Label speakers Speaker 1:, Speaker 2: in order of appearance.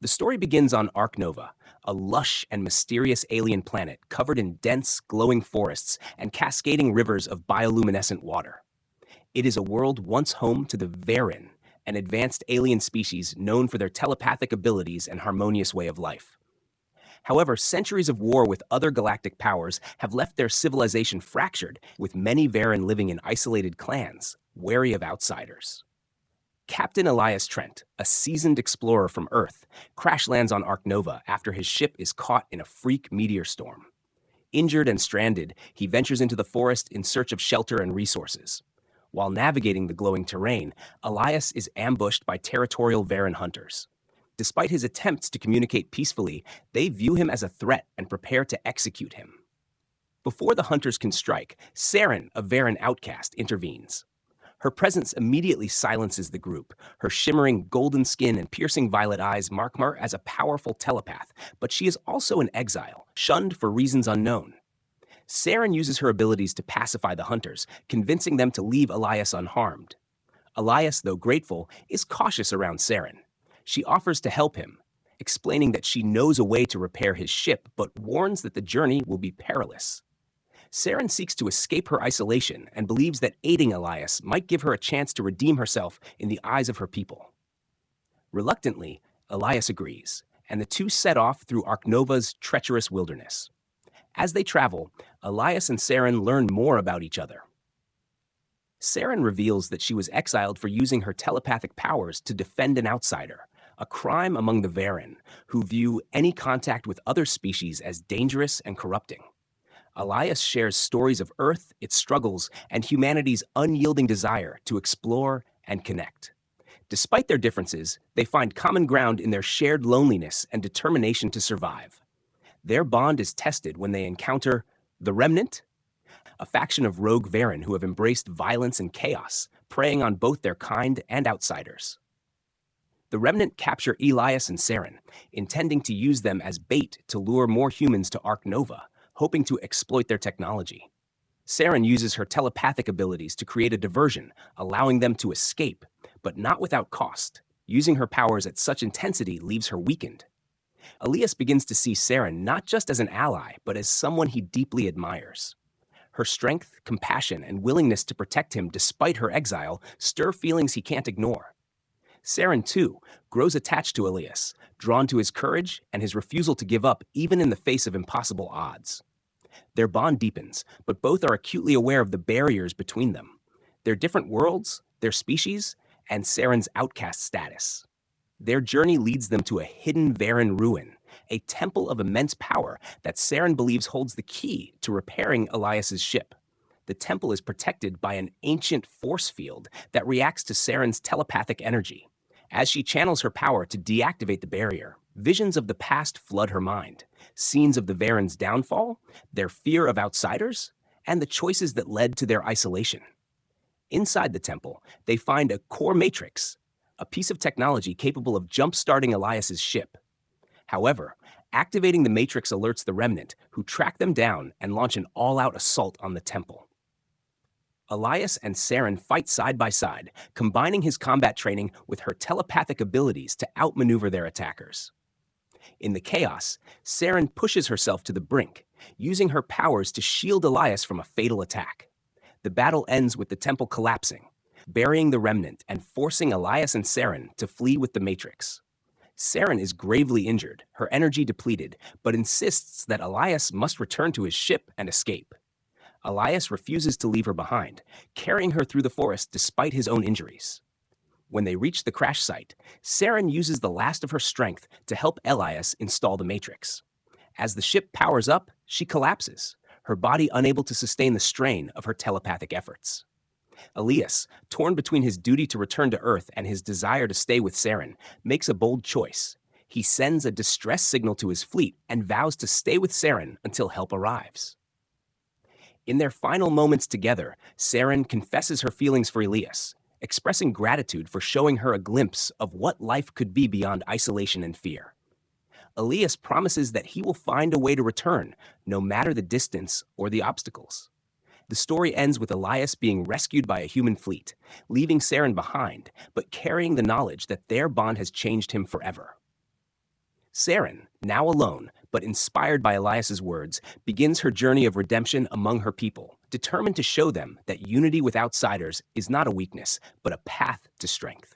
Speaker 1: The story begins on Arknova, a lush and mysterious alien planet covered in dense, glowing forests and cascading rivers of bioluminescent water. It is a world once home to the Varen, an advanced alien species known for their telepathic abilities and harmonious way of life. However, centuries of war with other galactic powers have left their civilization fractured, with many Varen living in isolated clans, wary of outsiders. Captain Elias Trent, a seasoned explorer from Earth, crash lands on Arknova after his ship is caught in a freak meteor storm. Injured and stranded, he ventures into the forest in search of shelter and resources. While navigating the glowing terrain, Elias is ambushed by territorial Varen hunters. Despite his attempts to communicate peacefully, they view him as a threat and prepare to execute him. Before the hunters can strike, Saren, a Varen outcast, intervenes. Her presence immediately silences the group. Her shimmering golden skin and piercing violet eyes mark her as a powerful telepath, but she is also an exile, shunned for reasons unknown. Saren uses her abilities to pacify the hunters, convincing them to leave Elias unharmed. Elias, though grateful, is cautious around Saren. She offers to help him, explaining that she knows a way to repair his ship, but warns that the journey will be perilous. Saren seeks to escape her isolation and believes that aiding Elias might give her a chance to redeem herself in the eyes of her people. Reluctantly, Elias agrees, and the two set off through Arknova's treacherous wilderness. As they travel, Elias and Saren learn more about each other. Saren reveals that she was exiled for using her telepathic powers to defend an outsider, a crime among the Varen, who view any contact with other species as dangerous and corrupting. Elias shares stories of Earth, its struggles, and humanity's unyielding desire to explore and connect. Despite their differences, they find common ground in their shared loneliness and determination to survive. Their bond is tested when they encounter the Remnant, a faction of rogue Varen who have embraced violence and chaos, preying on both their kind and outsiders. The Remnant capture Elias and Saren, intending to use them as bait to lure more humans to Arknova, hoping to exploit their technology. Saren uses her telepathic abilities to create a diversion, allowing them to escape, but not without cost. Using her powers at such intensity leaves her weakened. Elias begins to see Saren not just as an ally, but as someone he deeply admires. Her strength, compassion, and willingness to protect him despite her exile stir feelings he can't ignore. Saren, too, grows attached to Elias, drawn to his courage and his refusal to give up even in the face of impossible odds. Their bond deepens, but both are acutely aware of the barriers between them, their different worlds, their species, and Saren's outcast status. Their journey leads them to a hidden Varen ruin, a temple of immense power that Saren believes holds the key to repairing Elias's ship. The temple is protected by an ancient force field that reacts to Saren's telepathic energy. As she channels her power to deactivate the barrier, visions of the past flood her mind. Scenes of the Varen's downfall, their fear of outsiders, and the choices that led to their isolation. Inside the temple, they find a core matrix, a piece of technology capable of jump-starting Elias's ship. However, activating the matrix alerts the Remnant, who track them down and launch an all-out assault on the temple. Elias and Saren fight side by side, combining his combat training with her telepathic abilities to outmaneuver their attackers. In the chaos, Saren pushes herself to the brink, using her powers to shield Elias from a fatal attack. The battle ends with the temple collapsing, burying the Remnant and forcing Elias and Saren to flee with the Matrix. Saren is gravely injured, her energy depleted, but insists that Elias must return to his ship and escape. Elias refuses to leave her behind, carrying her through the forest despite his own injuries. When they reach the crash site, Saren uses the last of her strength to help Elias install the Matrix. As the ship powers up, she collapses, her body unable to sustain the strain of her telepathic efforts. Elias, torn between his duty to return to Earth and his desire to stay with Saren, makes a bold choice. He sends a distress signal to his fleet and vows to stay with Saren until help arrives. In their final moments together, Saren confesses her feelings for Elias, expressing gratitude for showing her a glimpse of what life could be beyond isolation and fear. Elias promises that he will find a way to return, no matter the distance or the obstacles. The story ends with Elias being rescued by a human fleet, leaving Saren behind, but carrying the knowledge that their bond has changed him forever. Saren, now alone, but inspired by Elias's words, begins her journey of redemption among her people, determined to show them that unity with outsiders is not a weakness, but a path to strength.